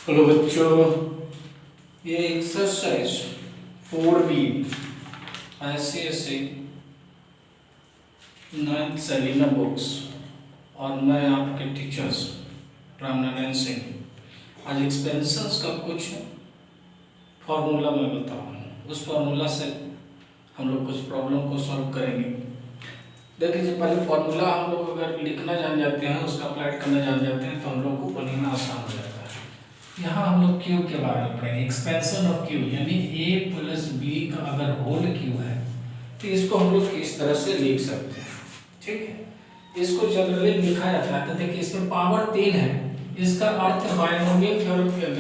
Hello बच्चों, ये exercise 4B ICSE 9th Selina books और मैं आपके टीचर्स रामनारायण सिंह। आज एक्सपेंशंस का कुछ फार्मूला मैं बताऊँ, उस फार्मूला से हम लोग कुछ प्रॉब्लम को सॉल्व करेंगे। देख लीजिए, पहले फार्मूला हम लोग अगर लिखना जान जाते हैं, उसका अप्लाई करना जान जाते हैं तो हम लोग को बनना आसान हो जाता है। यहाँ हम लोग क्यू के बारे में पढ़ेंगे, एक्सपेंशन ऑफ क्यू, यानी a प्लस बी का अगर होल क्यू है तो इसको हम लोग इस तरह से लिख सकते हैं। ठीक है, इसको जनरली लिखा जाता है तो देखिए इसमें पावर 3 है, इसका अर्थ बायनोमियल थ्योरम के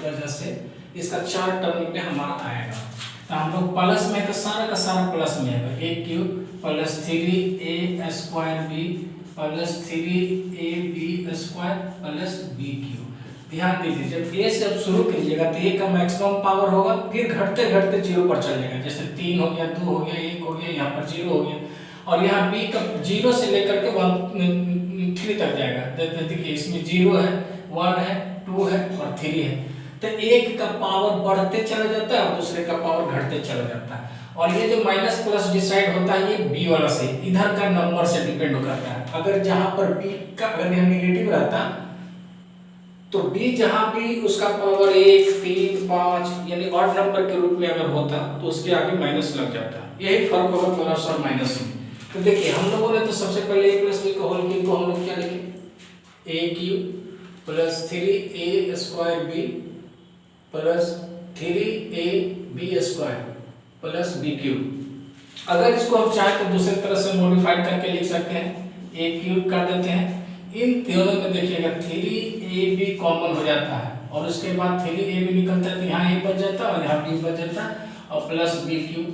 वजह से इसका 4 टर्म में हमारा आएगा। तो हम लोग प्लस में तो सारा का सारा प्लस में आएगा, a Q plus 3a square b plus 3ab square plus b Q. ध्यान दीजिए, जब a से आप शुरू कीजिएगा तो a का मैक्सिमम पावर होगा, फिर घटते घटते 0 पर चल जाएगा। जैसे 3 हो गया, 2 हो गया, 1 हो गया, यहाँ पर 0 हो गया, और यहाँ b का 0 से लेकर के 3 तक जाएगा। देखिए इसमें 0 है, 1 है, 2 है और 3 है। तो एक का पावर बढ़ते चला जाता है और दूसरे का पावर घटते चला जाता है। और ये जो माइनस प्लस डिसाइड होता है ये b वाला से, इधर का नंबर से डिपेंड करता है। अगर जहाँ पर b का अगर यह नेगेटिव रहता तो b जहां भी उसका पावर 1, 3, 5 यानी ऑड नंबर के रूप में अगर होता तो उसके आगे माइनस लग जाता। यही फर्क होगा प्लस और माइनस में। तो देखिए हम लोगों ने तो सबसे पहले a प्लस b का होल क्यूब को हम लोग क्या लिखे, a cube plus 3a square b plus 3ab square plus b cube. अगर इसको हम चाहें तो दूसरी तरह से मॉडिफाइड करके लिख सकते हैं, a क्यूब कर देते हैं। इन तीनों में देखिएगा 3ab कॉमन हो जाता है और उसके बाद 3ab निकलता है तो यहाँ a बच जाता है और यहाँ b बच जाता है और प्लस b क्यूब।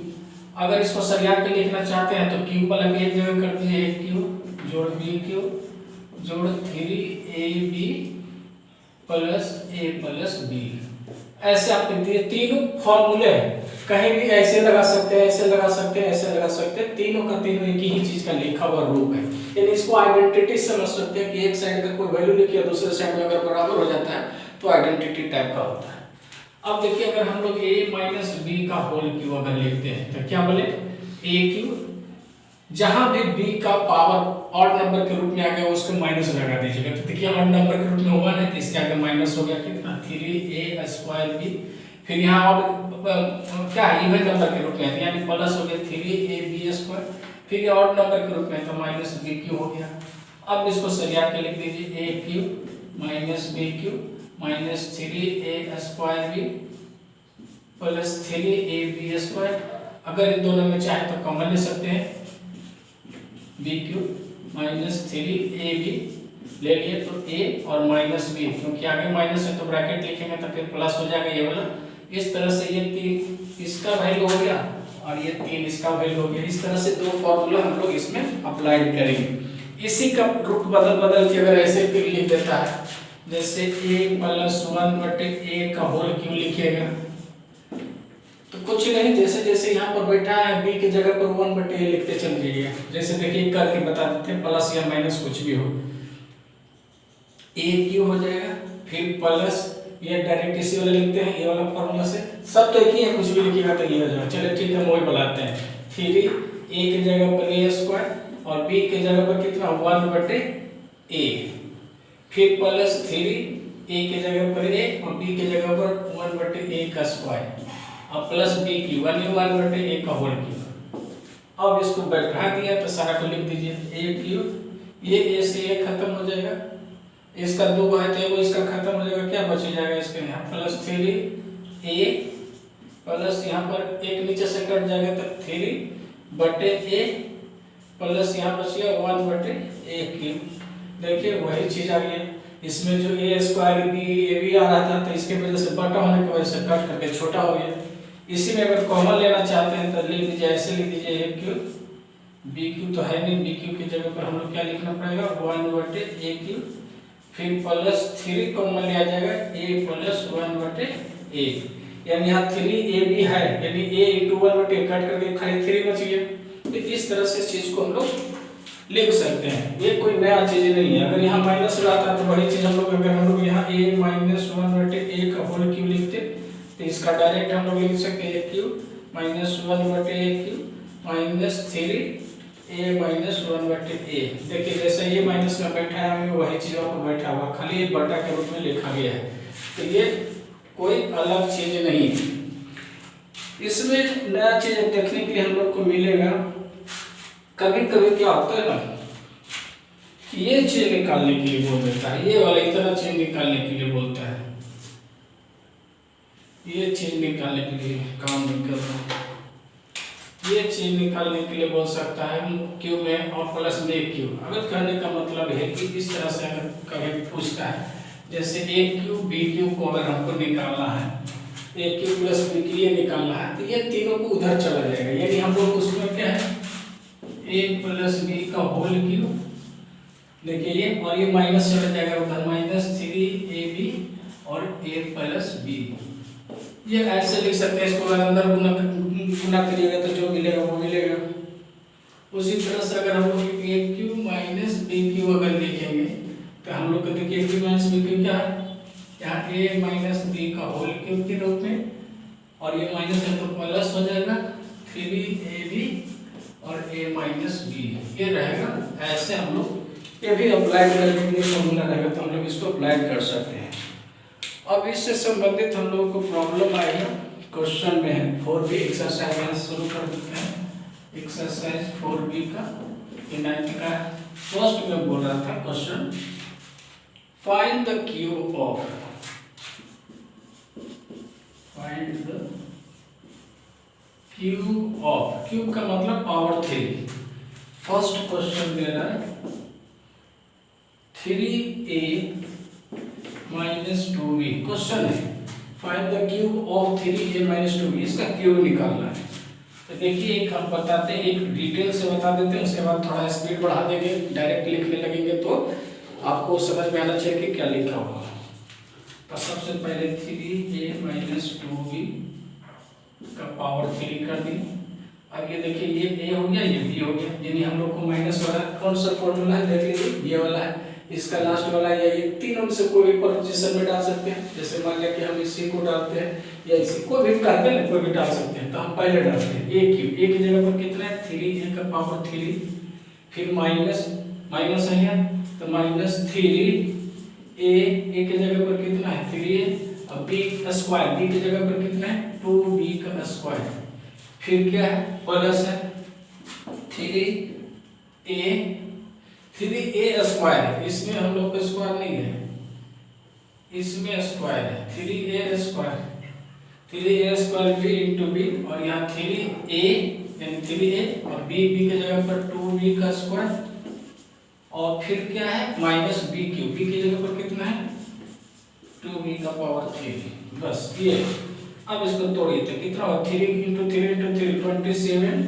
अगर इसको सरिया के लिखना चाहते हैं तो क्यूब वाला भी एक जगह कर दीजिए, a क्यूब जोड़ b क्यूब जोड़ 3ab plus a plus b। ऐसे आप लिख दीजिए। तीनों फॉर्मूले हैं, कहीं भी ऐसे लगा सकते हैं, ऐसे लगा सकते हैं, ऐसे लगा सकते हैं, तीनों का तीनों एक ही चीज का लिखा हुआ रूप है। यानी इसको आइडेंटिटी समझ सकते हैं कि एक साइड का कोई वैल्यू लिखिए दूसरे साइड में अगर बराबर हो जाता है तो आइडेंटिटी टाइप का होता है। अब देखिए अगर हम लोग a माइनस b का होल क्यूब अगर लिखते हैं तो क्या बोले, a क्यूब जहां भी b का पावर ऑड नंबर के रूप में आ गया उसको माइनस लगा दीजिएगा। तो देखिए ऑड नंबर के रूप में 1 है तो इसके आगे माइनस हो गया कितना, 3a स्क्वायर b। फिर यहाँ ऑड क्या है, इवन नंबर के रूप में है यानी प्लस हो गया 3ab स्क्वायर। फिर ये ऑड नंबर के रूप में तो माइनस b क्यूब हो गया। अब इसको सरिया के लिख दीजिए, a cube minus b cube minus 3a square b plus 3ab square. अगर इन दोनों में चाहे तो कॉमन ले सकते हैं, b क्यूब माइनस 3ab ले लिए तो a और माइनस b, क्योंकि आगे माइनस है तो ब्रैकेट लिखेंगे तो फिर प्लस हो जाएगा ये वाला। इस तरह से ये 3 इसका वैल्यू हो गया और ये 3 इसका वैल्यू हो गया। इस तरह से दो फॉर्मूला हम लोग इसमें अप्लाई करेंगे। इसी का रूट बदल बदल के अगर ऐसे फिर लिख देता है, जैसे a प्लस 1 बटे a का होल क्यूब लिखिएगा तो कुछ नहीं, जैसे जैसे यहाँ पर बैठा है b की जगह पर 1 बटे a लिखते चल जाइएगा। जैसे देखिए करके बता देते हैं, प्लस या माइनस कुछ भी हो, a क्यूब हो जाएगा फिर प्लस ये डायरेक्ट इसी वाला लिखते हैं, ये वाला फॉर्मूला से सब तो एक ही है, कुछ भी लिखिएगा तो ये हो जाएगा। चलिए ठीक है, वही बनाते हैं। 3a की जगह पर a स्क्वायर और b की जगह पर कितना 1 बटे a, फिर प्लस 3a की जगह पर a और b की जगह पर 1 बटे a का स्क्वायर और प्लस b की 1 बटे a का होल क्यूब। अब इसको बैठा दिया तो सारा को लिख दीजिए, a क्यूब ये a से a खत्म हो जाएगा, इसका 2 है तो वो इसका खत्म हो जाएगा, क्या बच जाएगा इसके यहाँ प्लस 3a प्लस यहाँ पर एक नीचे से कट जाएगा तो 3 बटे a प्लस यहाँ बच गया 1 बटे a क्यूब। देखिए वही चीज आ गई है। इसमें जो a स्क्वायर b आ रहा था तो इसके वजह से बटा होने की वजह से कट करके छोटा हो गया। इसी में अगर कॉमन लेना चाहते हैं तो लिख दीजिए, ऐसे लिख दीजिए a क्यूब, b क्यूब तो है नहीं, b क्यूब की जगह पर हम लोग क्या लिखना पड़ेगा 1 बटे a क्यूब, फिर प्लस 3 कॉमन लिया जाएगा a प्लस 1 बटे a, यानी यहाँ 3ab है यानी a × 1 बटे कट करके खाली 3 बच गया। तो इस तरह से इस चीज को हम लोग लिख सकते हैं, ये कोई नया चीज नहीं है। अगर यहाँ माइनस रहता तो वही चीज हम लोग, अगर हम लोग यहाँ a माइनस 1/a का होल क्यूब लिखते तो इसका डायरेक्ट हम लोग लिख सकते हैं a cube minus 1/a cube minus 3a minus 1/a। देखिए जैसे ये माइनस में बैठा है हमें वही चीज वहाँ पर बैठा हुआ, खाली एक बटा के रूप में लिखा गया है, तो ये कोई अलग चीज नहीं है। इसमें नया चीज देखने के लिए हम लोग को मिलेगा, कभी कभी क्या होता है ना, ये चीज निकालने के लिए बोल देता है, ये वाला इतना चीज निकालने के लिए बोलता है, ये चीज निकालने के लिए काम नहीं कर रहा, ये चीज निकालने के लिए बोल सकता है क्यूब में और प्लस में एक क्यूब। अगर कहने का मतलब है कि इस तरह से अगर कभी पूछता है, जैसे ए क्यूब बी क्यूब को अगर हमको निकालना है, ए क्यूब प्लस बी के लिए निकालना है, तो ये तीनों को उधर चला जाएगा, यानी हम लोग उसमें क्या है a प्लस बी का होल क्यूब, देखिए ये, और ये माइनस चला जाएगा उधर, माइनस 3ab और a प्लस बी। ये ऐसे लिख सकते हैं, इसको अगर अंदर गुना करिएगा तो जो मिलेगा वो मिलेगा। उसी तरह से अगर हम लोग a cube minus b cube अगर लिखेंगे तो हम लोग को देखिए a cube minus b cube क्या है, यहाँ a माइनस b का होल क्यूब के रूप में, और ये माइनस है तो प्लस हो जाएगा 3ab और a माइनस बी, ये रहेगा। ऐसे हम लोग ये भी अप्लाई करने के लिए फॉर्मूला रहेगा, तो हम लोग इसको अप्लाई कर सकते हैं। अब इससे संबंधित हम लोगों को प्रॉब्लम आई है, क्वेश्चन में है 4b एक्सरसाइज यहाँ शुरू कर देते हैं। एक्सरसाइज 4b का ये 9 का फर्स्ट में बोल रहा था question, find the cube of, find the cube of, cube का मतलब पावर 3। फर्स्ट क्वेश्चन दे रहा है 3a माइनस 2b, क्वेश्चन है find the cube of 3a minus 2b, इसका क्यूब निकालना है। तो देखिए एक हम बताते हैं, एक डिटेल से बता देते हैं, उसके बाद थोड़ा स्पीड बढ़ा देंगे, डायरेक्ट लिखने लगेंगे तो आपको समझ में आना चाहिए कि क्या लिखा हुआ। तो सबसे पहले 3a माइनस 2b का पावर 3 कर दी। अब ये देखिए ये a हो गया, ये b हो गया, यानी हम लोग को माइनस वाला कौन सा फॉर्मूला है देख लीजिए, ये वाला है, इसका लास्ट वाला है, ये तीनों में से कोई भी पोजीशन में डाल सकते हैं। जैसे मान लिया कि हम इसी को डालते हैं या इसी को भी करते हैं, कोई भी डाल सकते हैं, तो हम पहले डालते हैं a क्यूब, a की जगह पर कितना है 3a का पावर 3, फिर माइनस माइनस है यहाँ तो माइनस 3a की जगह पर कितना है 3a, अब b स्क्वायर, b की जगह पर कितना है 2b का स्क्वायर, फिर क्या है प्लस है 3a स्क्वायर है, इसमें हम लोग का स्क्वायर नहीं है, इसमें स्क्वायर है 3a square b into B, और यहाँ 3a यानी 3a और b की जगह पर 2b का स्क्वायर, और फिर क्या है माइनस b क्यूब, b की जगह पर कितना है 2b का पावर 3, बस ये। अब इसको तोड़िए तो कितना होगा 3 इंटू 3 27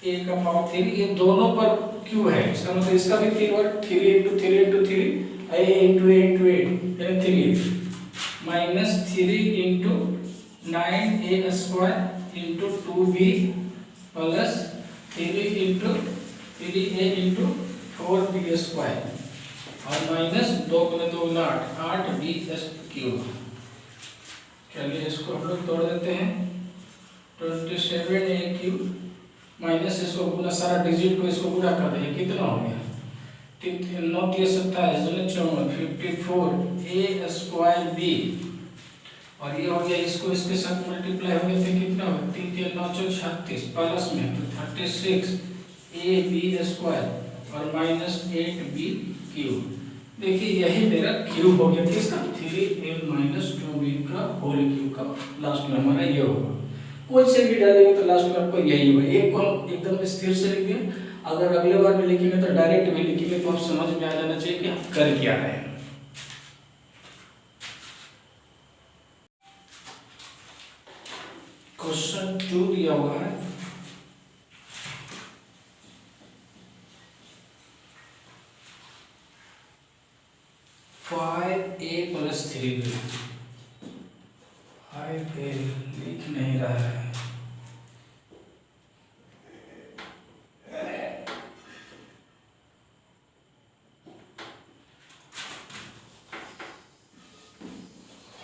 a का पावर 3, ये दोनों पर क्यों है, इसका मतलब इसका भी 3 और 3 into 3 into 3 a into a into a यानी 3 minus 3 into 9a square into 2b plus 3 into 3a into 4b square, और माइनस 2 गुना 2 गुना 8b क्यूब। चलिए इसको हम लोग तोड़ देते हैं, 27a क्यूब माइनस इसको गुना, सारा डिजिट को इसको गुना कर देंगे, कितना हो गया 9 27 54a स्क्वायर b, और ये हो गया, इसको इसके साथ मल्टीप्लाई हो गया तो कितना होगा 3 3 9 36 प्लस में तो 36ab स्क्वायर और माइनस 8b क्यूब। देखिए यही मेरा क्यूब हो गया, किसका 3a माइनस 2b का होल क्यूब का लास्ट में हमारा ये होगा। कोई से भी डालेंगे तो लास्ट में आपको यही होगा। एक को हम एकदम स्थिर से लिख दें, अगर अगले बार में लिखेंगे तो डायरेक्ट भी लिखेंगे तो आप समझ में आ जाना चाहिए कि हम कर क्या रहे हैं। क्वेश्चन 2 दिया हुआ है, a प्लस 3b, 5a लिख नहीं रहा है,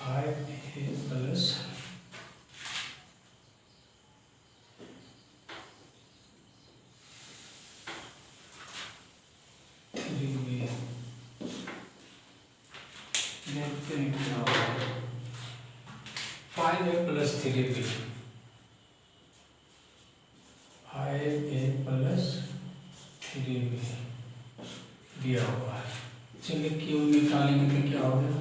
5a प्लस 3b। देखते हैं क्या होगा। 5a plus 3b, 5a plus 3b दिया हुआ है। चलिए क्यों निकालेंगे तो क्या होगा,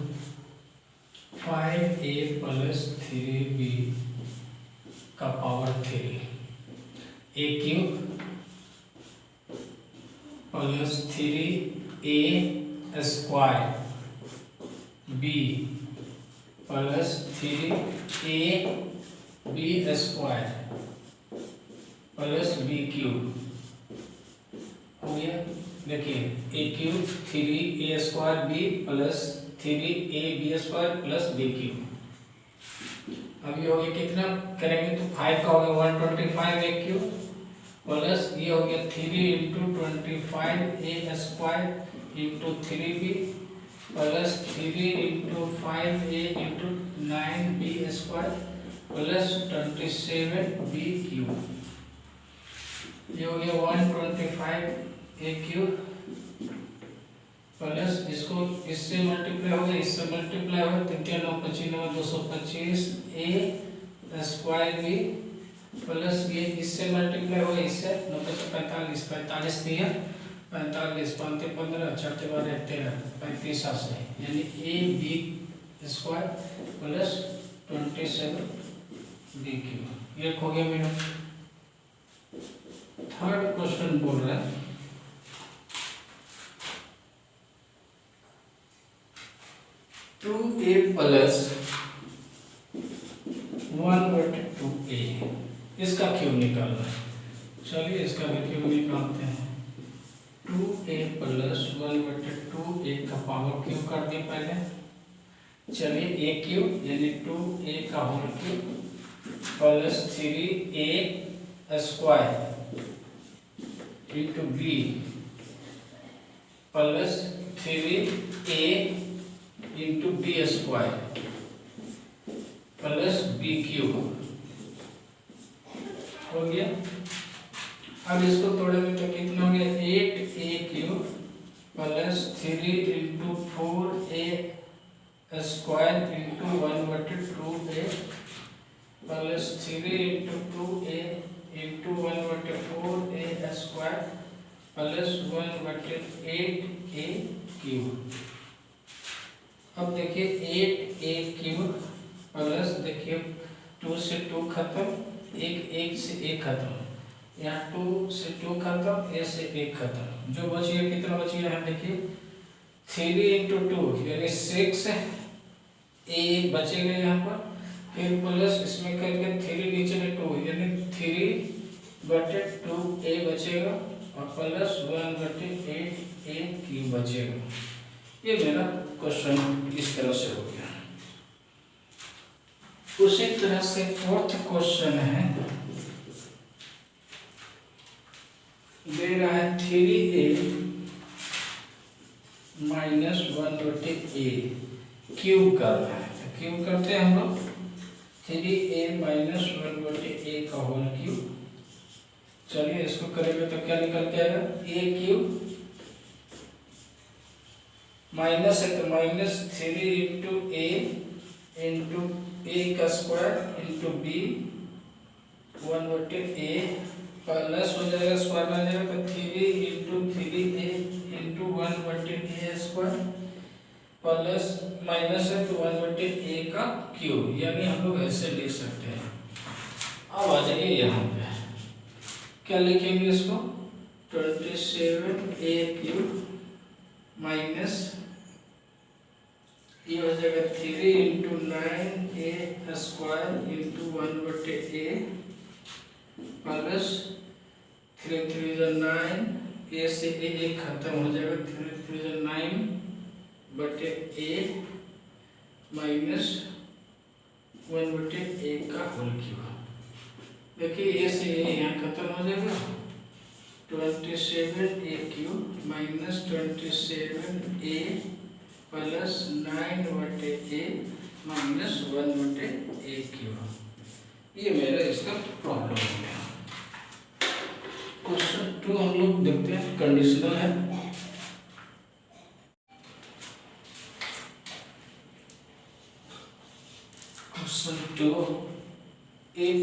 5a प्लस 3b का power 3, a cube plus 3a square b plus 3ab square plus b cube हो गया। देखिए a cube 3a square b plus 3ab square plus b cube. अब ये हो गया, कितना करेंगे तो 5 का हो गया 125 a क्यूब प्लस ये हो गया 3 into 25a square into 3b plus 3 into 5a into 9b square plus 27b cube. ये हो गया 125a क्यूब प्लस इसको इससे मल्टीप्लाई हो गया, इससे मल्टीप्लाई हो गया, 3 9 25 225 a स्क्वायर b प्लस ये इससे मल्टीप्लाई हो गया, इससे 9 45 45 दिया 45 5 15 4 12 13 35 से, यानी A B square plus 27 B cube. ये हो गया मेरा। थर्ड क्वेश्चन बोल रहा है 2a प्लस 1/2a, इसका क्यूब निकालना है। चलिए इसका भी क्यूब निकालते हैं। 2a प्लस 1/2a का पावर क्यूब कर दिए पहले। चलिए a क्यूब यानी 2a का whole cube plus 3a square into b plus 3a into b square plus b cube हो गया। अब इसको तोड़ेंगे तो कितना हो गया, 8a cube plus 3 into 4a square into 1/2a plus 3 into 2a into 1/4a square plus 1/8a cube. अब देखिए 8a क्यूब प्लस देखिए 2 से 2 खत्म, 1 से 1 खत्म, यहाँ 2 से 2 खत्म, a से 1 खत्म, जो बची है कितना बची है यहाँ देखिए 3 इंटू 2 यानी 6 a बचेगा यहाँ पर, फिर प्लस इसमें करके 3 नीचे में 2 यानी 3/2a बचेगा और प्लस 1/8a क्यूब बचेगा। ये मेरा क्वेश्चन इस तरह से हो गया। उसी तरह से फोर्थ क्वेश्चन है, दे रहा है 3a माइनस 1/a क्यूब करना है। तो क्यूब करते हैं हम लोग 3a माइनस 1/a का होल क्यूब। चलिए इसको करेंगे तो क्या निकल के आएगा, a क्यूब माइनस है तो minus 3 into a into a का square into b 1/a plus हो जाएगा, स्क्वायर में आ जाएगा तो 3 into 3a into 1/a square plus minus है तो 1/a का क्यूब, यानी हम लोग ऐसे लिख सकते हैं। अब आ जाइए यहाँ पे, क्या लिखेंगे इसको, 27a क्यूब माइनस ये हो जाएगा 3 into 9a square into 1/a plus 3 3 9, a से a खत्म हो जाएगा, 3 3 9/a माइनस 1/a का होल क्यूब। देखिए a से a यहाँ खत्म हो जाएगा, 27a cube minus 27a plus 9/a -1/a³। ये मेरा इसका प्रॉब्लम हो गया। क्वेश्चन 2 हम लोग देखते हैं, कंडीशनल है। Question 2, if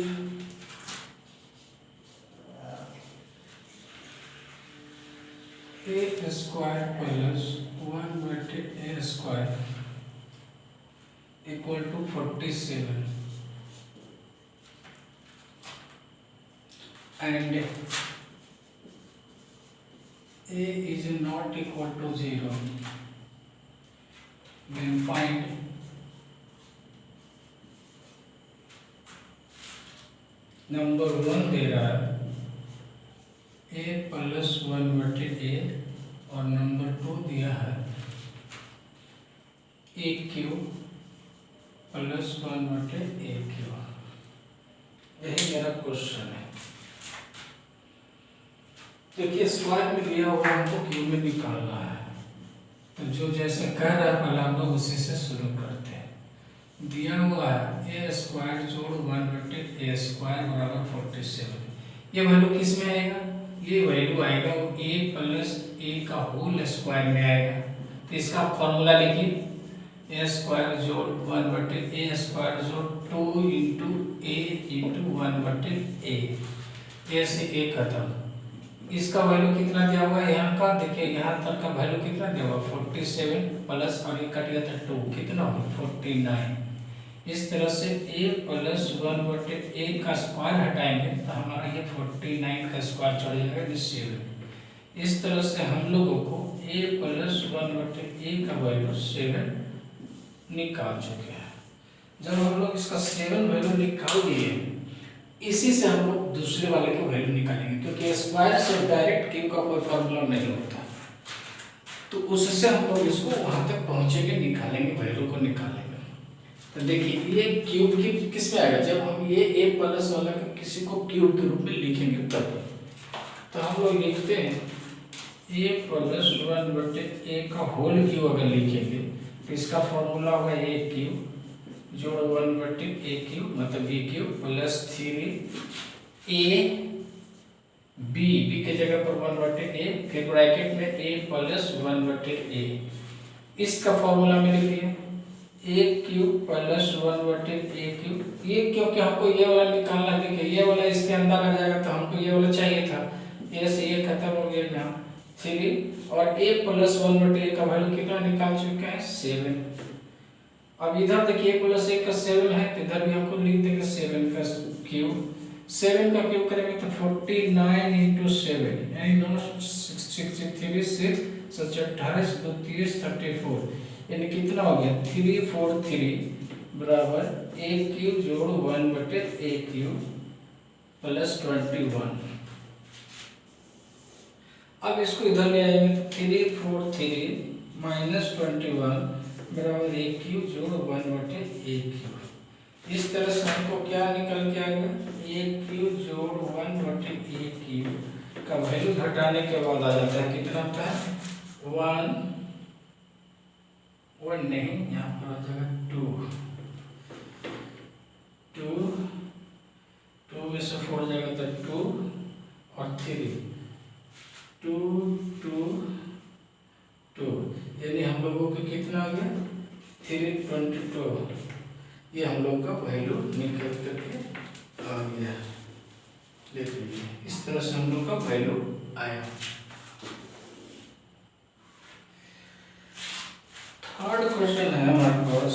a² + 1/a² = 47 and a is not equal to 0, then find number 1 दे रहा है a + 1/a और नंबर 2 दिया है a³ + 1/a³। यही मेरा क्वेश्चन है। देखिए स्क्वायर में दिया हुआ हमको क्यूब में निकालना है, तो जो जैसे कह रहा है पहले हम लोग उसी से शुरू करते हैं। दिया हुआ है a² + 1/a² = 47। ये वैल्यू किस में आएगा? ये वैल्यू आएगा वो a + a² में आएगा। तो इसका फॉर्मूला लिखिए, a² + 1/a² जो 2 × a × 1/a, a से a खत्म। इसका वैल्यू कितना दिया हुआ है यहाँ का? देखिए यहाँ तक का वैल्यू कितना दिया हुआ? 47 प्लस और ये कट गया था 2, कितना हो? 49। इस तरह से a + 1/a का स्क्वायर हटाएंगे तो हमारा ये 49 का स्क्वायर चढ़ जाएगा, 7। इस तरह से हम लोगों को a + 1/a का वैल्यू 7 निकाल चुके हैं। जब हम लोग इसका 7 वैल्यू निकाल दिए, इसी से हम लोग दूसरे वाले की वैल्यू निकालेंगे, क्योंकि स्क्वायर से डायरेक्ट क्यूब का कोई फॉर्मूला नहीं होता। तो उससे हम लोग इसको वहां तक पहुंचेंगे, निकालेंगे, वैल्यू को निकालेंगे। तो देखिए ये क्यूब की किस में आएगा? जब हम ये a प्लस वाला किसी को क्यूब के रूप में लिखेंगे तब। तो हम लोग लिखते हैं a + 1/a का होल क्यूब अगर लिखेंगे तो इसका फॉर्मूला होगा a³ जोड़ 1/a³ मतलब a³ प्लस 3ab के जगह पर 1/a, फिर ब्रैकेट में a + 1/a। इसका फॉर्मूला में लिखिए a³ + 1/a³। ये क्योंकि हमको ये वाला निकालना, देखिए ये वाला इसके अंदर आ जाएगा तो हमको ये वाला चाहिए था, a से ये खत्म हो गया यहाँ 3 और a + 1/a का वैल्यू कितना निकाल चुके हैं? 7। अब इधर देखिए +1 का 7 है, तो इधर भी हमको लिख देंगे 7 का क्यूब। 7 का क्यूब करेंगे तो 49 × 7 यानी 63 6 7 28 2 30 34, यानी कितना हो गया? 343 बराबर a³ जोड़ 1/a³ प्लस 21। अब इसको इधर ले आएंगे तो 343 - 21 बराबर a³ जोड़ 1/a³। इस तरह से हमको क्या निकल के आएगा? a³ जोड़ 1/a³ का वैल्यू घटाने के बाद आ जाता है, कितना आता है? 1 नहीं, यहाँ पर आ जाएगा 2 में से 4 जाएगा तो 2 और 3 2 2 2, यानी हम लोगों को कितना आ गया? 322। ये हम लोग का वैल्यू निकल करके आ गया, देख लीजिए। इस तरह से हम लोग का वैल्यू आया। थर्ड क्वेश्चन है हमारे पास,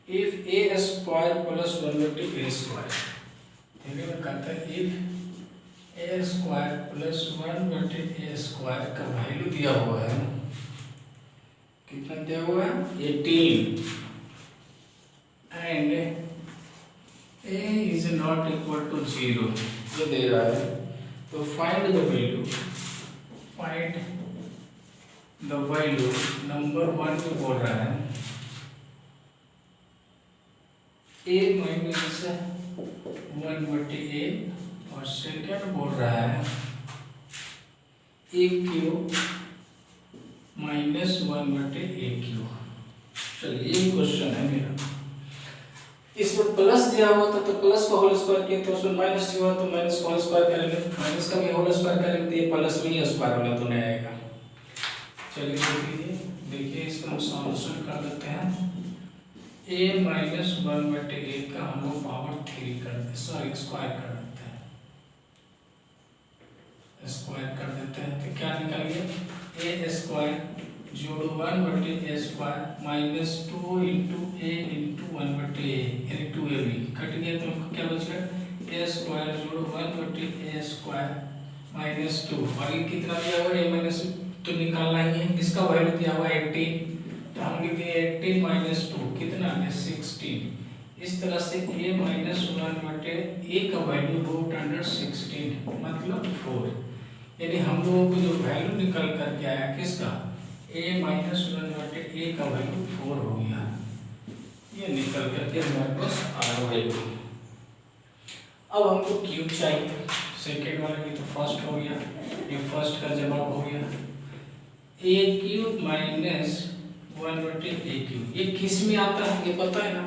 इफ a² + 1/a², देखिए मैं कहता है इफ a² + 1/a² का वैल्यू दिया हुआ है, कितना दिया हुआ है? 18 and a is not equal to 0 जो दे रहा है, तो फाइंड द वैल्यू नंबर 1 को बोल रहा है a - 1/a और सेकेंड बोल रहा है a³ - 1/a³। चलिए ये क्वेश्चन है मेरा। इसमें प्लस दिया हुआ था तो प्लस का होल स्क्वायर किया, तो उसमें माइनस दिया हुआ तो माइनस का होल स्क्वायर करेंगे, माइनस का भी होल स्क्वायर करेंगे तो ये प्लस में ही स्क्वायर वाला तो नहीं आएगा। चलिए देखिए, देखिए इसका हम सॉल्यूशन कर देते हैं। a माइनस 1/a का हम लोग पावर 3 कर देते, सॉरी स्क्वायर कर देते हैं, स्क्वायर कर देते हैं तो क्या निकल गया, a स्क्वायर जोड़ो 1/a square minus 2 into a into 1/a यानी 2ab कट गया तो हमको क्या बच गया, a स्क्वायर जोड़ो 1/a स्क्वायर माइनस 2, और ये कितना दिया हुआ है a माइनस तो निकालना ही है, इसका वैल्यू दिया हुआ है 18 तो हम लिख दिए 18 माइनस 2 कितना है 16। इस तरह से a माइनस 1/a का वैल्यू रूट अंडर 16 मतलब 4, यानी हम लोगों को जो वैल्यू निकल करके आया किसका, a माइनस 1/a का वैल्यू 4 हो गया, ये निकल करके हमारे पास आया वैल्यू। अब हमको क्यूब चाहिए, सेकेंड वाले की तो फर्स्ट हो गया, ये फर्स्ट का जवाब हो गया a cube minus 1/a cube. ये किस में आता है ये पता है ना,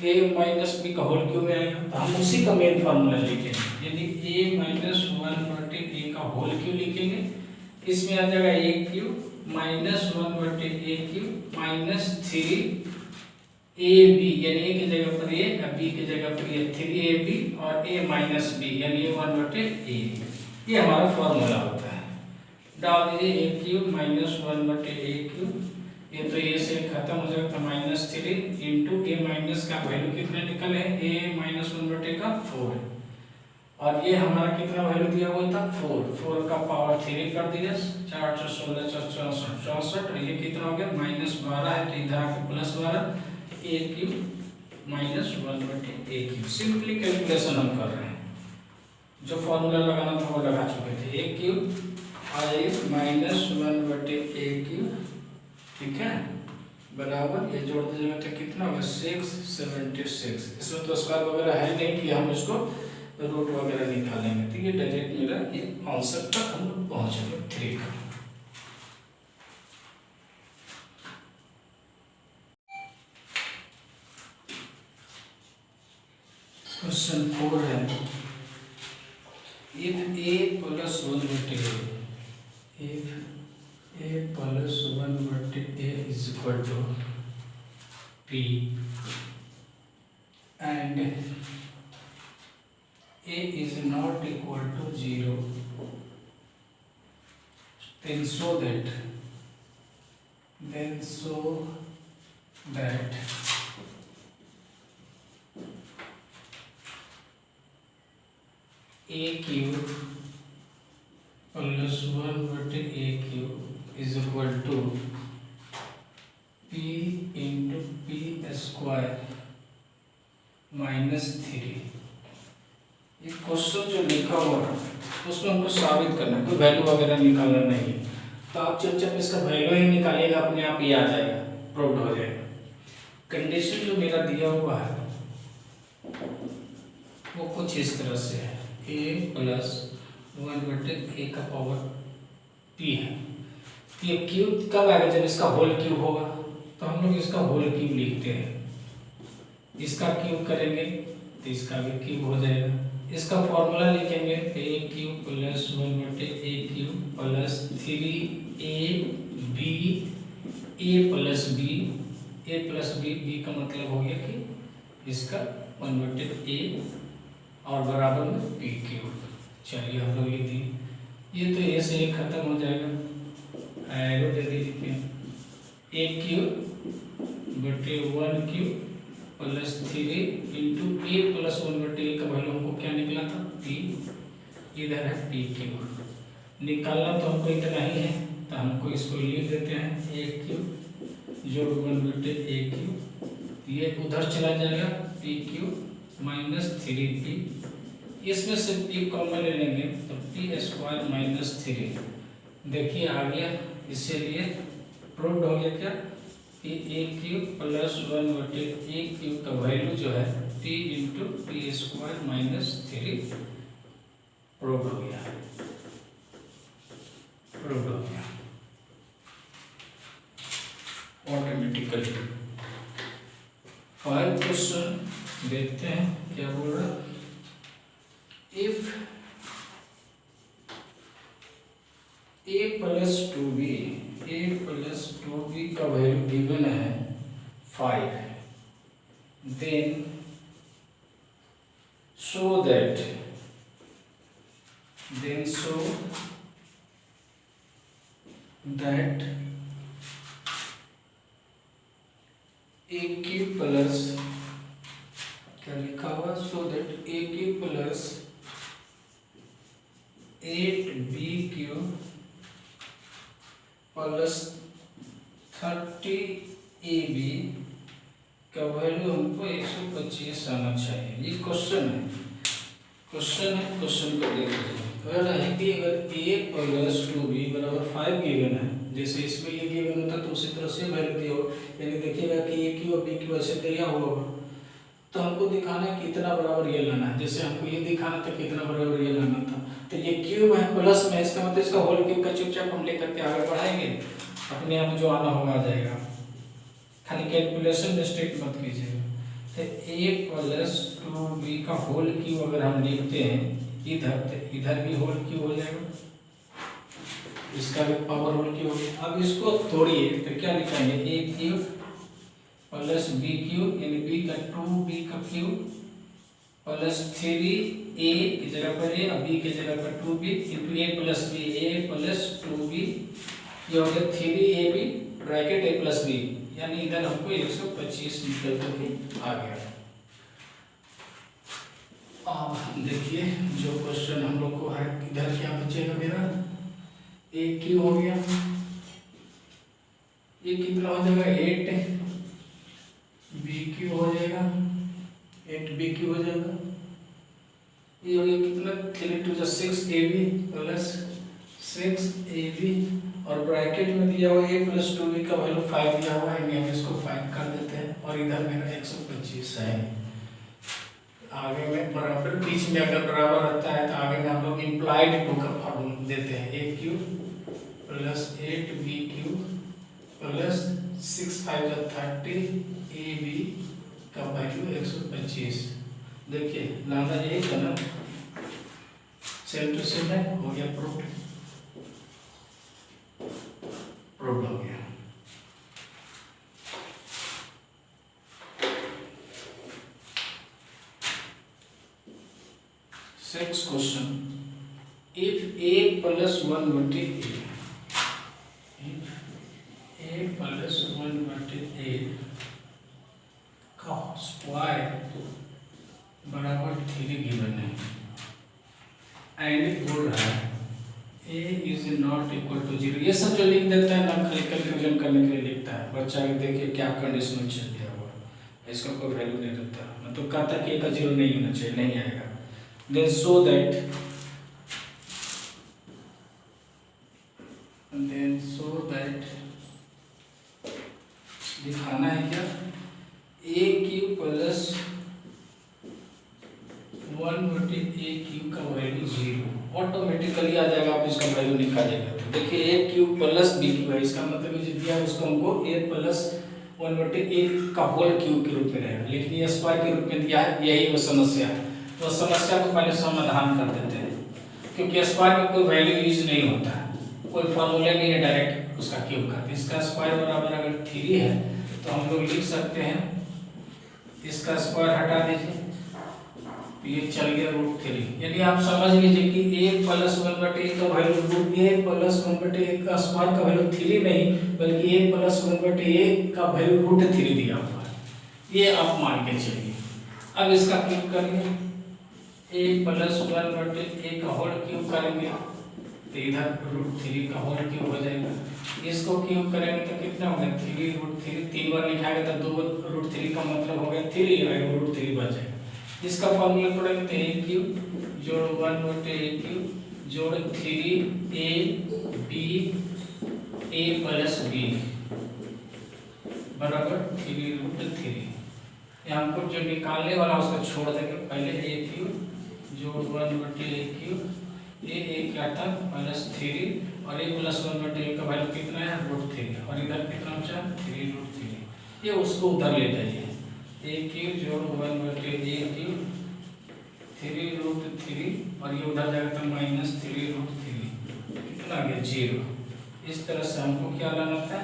a माइनस b का होल क्यूब में आएगा, तो हम उसी का मेन फार्मूला लिखेंगे, यानी a माइनस 1/a का होल क्यूब लिखेंगे, इसमें आ जाएगा a cube minus 1/a cube minus 3ab, यानी a की जगह पर a और b की जगह पर ये 3ab और a माइनस b यानी 1/a, ये हमारा फॉर्मूला होता है। डाल दीजिए a cube minus 1/a cube, ये तो ये से खत्म हो जाएगा तो माइनस 3 इंटू a माइनस का वैल्यू कितना निकले, a माइनस 1/a का 4, और ये हमारा कितना वैल्यू दिया हुआ था 4 का पावर 3 कर दिया, 4 4 16 64 64, ये कितना हो गया माइनस 12 है तो इधर आके plus 12, a cube minus 1/a cube. Simply calculation हम कर रहे हैं, जो फॉर्मूला लगाना था वो लगा चुके थे, a क्यूब आ जाएगी माइनस 1/a क्यूब, ठीक है, बराबर ये जोड़ दीजिएगा तो कितना होगा 676। इसमें तो स्क्वायर वगैरह है नहीं कि हम इसको रूट वगैरह निकालेंगे, तो ये डायरेक्ट मेरा ये आंसर तक हम लोग पहुंचेंगे 3 का। क्वेश्चन 4 है, if a plus 1/a, if a plus 1/a is equal to p and a is not equal to 0, then show that a cube plus 1/a cube is equal to p into p square minus 3। ये question जो लिखा हुआ है उसमें हमको साबित करना है, कोई वैल्यू वगैरह निकालना नहीं, तो आप चुपचाप इसका वैल्यू ही निकालिएगा, अपने आप ये आ जाएगा, प्रूव्ड हो जाएगा। कंडीशन जो मेरा दिया हुआ है वो कुछ इस तरह से है, a प्लस 1/a का पावर p है, ये क्यूब कब आएगा जब इसका होल क्यूब होगा, तो हम लोग इसका होल क्यूब लिखते हैं, इसका क्यूब करेंगे तो इसका भी क्यूब हो जाएगा, इसका फॉर्मूला लिखेंगे a cube plus 1/a cube plus 3ab a plus b, b का मतलब हो गया कि इसका 1/a और बराबर में p क्यूब। चलिए हम लोग लिख दिए, ये तो a से खत्म हो जाएगा, एरो दे दीजिए, a क्यूब बटे 1 cube plus 3 into a plus 1/a का वैल्यू हमको क्या निकला था p, इधर है p क्यूब, निकालना तो हमको इतना ही है तो हमको इसको लिख देते हैं a क्यूब जोड़ 1/a क्यूब, ये उधर चला जाएगा p क्यूब माइनस 3p, इसमें से p कॉमन ले लेंगे तो p स्क्वायर माइनस 3, देखिए आ गया, इसीलिए प्रूव्ड हो गया क्या कि a cube plus 1/a cube का वैल्यू जो है p into p square minus 3 proved हो गया, प्रूव्ड हो गया ऑटोमेटिकली। 5 क्वेश्चन देखते हैं क्या बोल रहा है। इफ a प्लस 2b का वैल्यू गिवन है 5, then show that a cube plus क्या लिखा हुआ, so that a cube plus 8b cube plus 30ab का वैल्यू हमको 125 आना चाहिए। ये क्वेश्चन है, क्वेश्चन को देख लीजिए। अगर है कि अगर a प्लस 2b बराबर 5 गिवन है, जैसे इसमें ये गिवन होता तो उसी तरह से वैल्यू दिया हो, यानी देखिएगा कि a क्यू और b क्यू ऐसे दिया हुआ होगा, तो हमको दिखाना है कितना बराबर ये लाना है। जैसे हमको ये दिखाना था कितना बराबर ये लाना था, तो ये क्यूब है प्लस में, इसका मतलब इसका होल क्यूब का चुपचाप हम लेकर के आगे बढ़ाएंगे, अपने आप जो आना होगा आ जाएगा। खाली कैलकुलेशन मिस्टेक मत कीजिएगा। तो a प्लस 2b का होल क्यूब अगर हम लिखते हैं इधर, तो इधर भी होल क्यूब हो जाएगा, इसका भी पावर होल क्यूब हो गया। अब इसको तोड़िए तो क्या लिखेंगे, a cube plus b cube यानी b का 2b का क्यूब प्लस 3a की जगह पर a और b की जगह पर 2b into a plus b, a plus 2b, ये हो गया 3ab bracket a plus b, यानी इधर हमको 125 निकल करके आ गया। अब देखिए जो क्वेश्चन हम लोग को है, इधर क्या बचेगा मेरा, a क्यूब हो गया, ये कितना हो जाएगा 8b क्यूब हो जाएगा, 8b क्यूब हो जाएगा, ये हो गया कितना 3 to 6ab प्लस 6ab, और ब्रैकेट में दिया हुआ a प्लस 2b का वैल्यू 5 दिया हुआ है, हम इसको 5 कर देते हैं, और इधर मेरा 125 है। आगे में बराबर, बीच में अगर बराबर रहता है तो आगे में हम लोग इम्प्लाइड 2 का फॉर्मूला देते हैं, a cube plus 8b cube plus 6 5 30 ab का वैल्यू 125। देखिए लाना यही था ना, सेम टू सेम है, हो गया प्रूफ हो गया। Sixth question, if a plus 1/8 का स्क्वायर बराबर 3 गिवन है एंड बोल रहा है a is not equal to 0, ये सब जो लिख देता है ना कैलकुलेशन करने के लिए लिखता है बच्चा, देखिए क्या कंडीशन चल दिया हुआ, इसका कोई वैल्यू नहीं रहता, मतलब कहता है कि a का 0 नहीं होना चाहिए, नहीं आएगा। Then show that दिखाना है क्या, a cube plus 1/a cube का वैल्यू 0 ऑटोमेटिकली आ जाएगा, आप इसका वैल्यू निकालेगा तो देखिए a cube plus b cube है, इसका मतलब ये दिया है उसको हमको a प्लस 1/a का होल क्यूब के रूप में रहेगा, लेकिन ये स्क्वायर के रूप में दिया है, यही वो समस्या है। तो समस्या को पहले समाधान कर देते हैं, क्योंकि स्क्वायर में कोई वैल्यू यूज नहीं होता है, कोई फॉर्मूला नहीं है, डायरेक्ट उसका क्यूब करते। इसका स्क्वायर बराबर अगर 3 है तो हम लोग लिख सकते हैं, इसका स्क्वायर हटा दीजिए, ये चल गया √3, यानी आप समझ लीजिए कि a प्लस 1/a का वैल्यू a प्लस 1/a का स्क्वायर का वैल्यू 3 नहीं, बल्कि a प्लस 1/a का वैल्यू √3 दिया हुआ है, ये आप मान के चलिए। अब इसका क्यूब करिए, a प्लस 1/a का होल क्यूब करेंगे तो इधर √3 का होल क्यूब हो जाएगा, इसको क्यूब करेंगे तो कितना होगा 3√3, 3 बार लिखाएगा तो 2√3 का मतलब हो गया 3 और √3 बच जाएगा। इसका फॉर्मूला पढ़ेंगे तो a क्यूब जोड़ 1/a क्यूब जोड़ 3ab a प्लस b बराबर 3√3। यहाँ हमको जो निकालने वाला उसको छोड़ देंगे, पहले a क्यूब जोड़ 1/a क्यूब, a क्या था प्लस 3 और a प्लस 1/a का वैल्यू कितना है √3, और इधर कितना बचा 3√3, ये उसको उधर ले जाइए a³ जोड़ 1/a³ 3√3 और ये उधर जाएगा तो -3√3 कितना आ गया 0। इस तरह से हमको क्या लाना था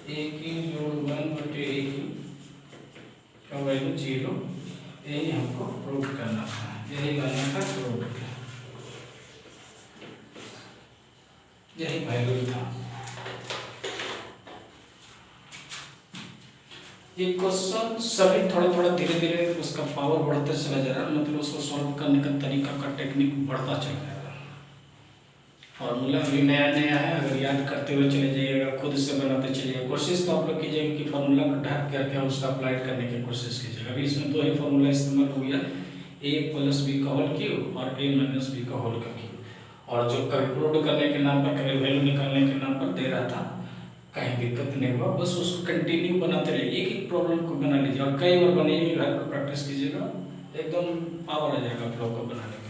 a³ जोड़ 1/a³ का वैल्यू 0, यही हमको प्रूव करना था, यही लाना था प्रूव, यही वैल्यू था। ये क्वेश्चन सभी थोड़ा थोड़ा धीरे धीरे उसका पावर बढ़ते चला जा रहा है, मतलब उसको सॉल्व करने का तरीका का टेक्निक बढ़ता चला जाएगा। फॉर्मूला भी नया नया है, अगर याद करते हुए चले जाइएगा, खुद से बनाते चलिएगा, कोशिश तो आप लोग कीजिएगा कि फार्मूला को ढक करके उसका अप्लाई करने की कोशिश कीजिएगा। अभी इसमें दो ही फार्मूला इस्तेमाल हो गया, a+b का होल क्यूब और a-b का होल का क्यूब, और जो कंक्लूड करने के नाम पर, कभी वैल्यू निकालने के नाम पर दे रहा था, कहीं दिक्कत नहीं हुआ, बस उसको कंटिन्यू बनाते रहिए, एक एक प्रॉब्लम को बना लीजिए और कई बार बनाइए, घर पर प्रैक्टिस कीजिएगा, एकदम पावर आ जाएगा आप लोग को बनाने का।